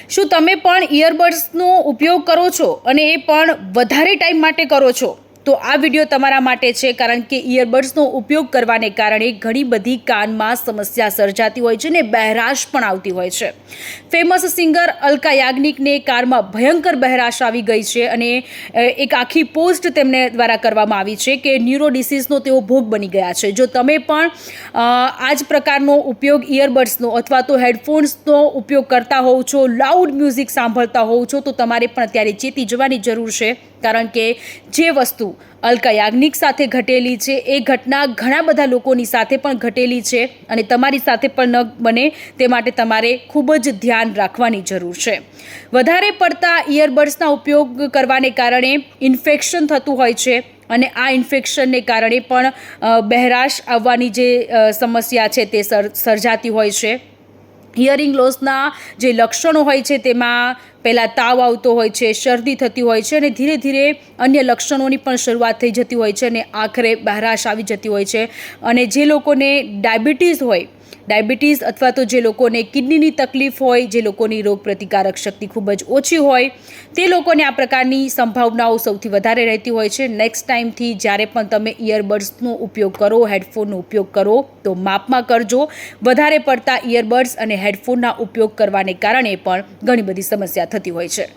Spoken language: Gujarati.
શું તમે પણ ઇયરબડ્સનો ઉપયોગ કરો છો અને એ પણ વધારે ટાઈમ માટે કરો છો? તો આ વિડીયો તમારા માટે છે, કારણ કે ઇયરબડ્સનો ઉપયોગ કરવાને કારણે ઘણી બધી કાનમાં સમસ્યા સર્જાતી હોય છે ને બહેરાશ પણ આવતી હોય છે. ફેમસ સિંગર અલકા યાજ્ઞિકને કારમાં ભયંકર બહેરાશ આવી ગઈ છે અને એક આખી પોસ્ટ તેમને દ્વારા કરવામાં આવી છે કે ન્યુરો ડિસીઝનો તેઓ ભોગ બની ગયા છે. જો તમે પણ આ જ પ્રકારનો ઉપયોગ ઇયરબડ્સનો અથવા તો હેડફોન્સનો ઉપયોગ કરતા હોવ છો, લાઉડ મ્યુઝિક સાંભળતા હોવ છો, તો તમારે પણ અત્યારે ચેતી જવાની જરૂર છે, કારણ કે જે વસ્તુ અલકા યાજ્ઞિક સાથે ઘટેલી છે એ ઘટના ઘણા બધા લોકોની સાથે પણ ઘટેલી છે અને તમારી સાથે પણ ન બને તે માટે તમારે ખૂબ જ ધ્યાન રાખવાની જરૂર છે. વધારે પડતા ઇયરબડ્સના ઉપયોગ કરવાને કારણે ઇન્ફેક્શન થતું હોય છે અને આ ઇન્ફેક્શનને કારણે પણ બહેરાશ આવવાની જે સમસ્યા છે તે સર્જાતી હોય છે. હિયરિંગ લોસના જે લક્ષણો હોય છે તેમાં પહેલાં તાવ આવતો હોય છે, શરદી થતી હોય છે અને ધીરે ધીરે અન્ય લક્ષણોની પણ શરૂઆત થઈ જતી હોય છે અને આખરે બહેરાશ આવી જતી હોય છે. અને જે લોકોને ડાયાબિટીસ અથવા તો જે લોકોને કિડનીની તકલીફ હોય, જે લોકોની રોગ પ્રતિકારક શક્તિ ખૂબ જ ઓછી હોય, તે લોકોને આ પ્રકારની સંભાવનાઓ સૌથી વધારે રહેતી હોય છે. નેક્સ્ટ ટાઈમથી જ્યારે પણ તમે ઇયરબડ્સનો ઉપયોગ કરો, હેડફોનનો ઉપયોગ કરો, તો માપમાં કરજો. વધારે પડતા ઇયરબડ્સ અને હેડફોનના ઉપયોગ કરવાને કારણે પણ ઘણી બધી સમસ્યા થતી હોય છે.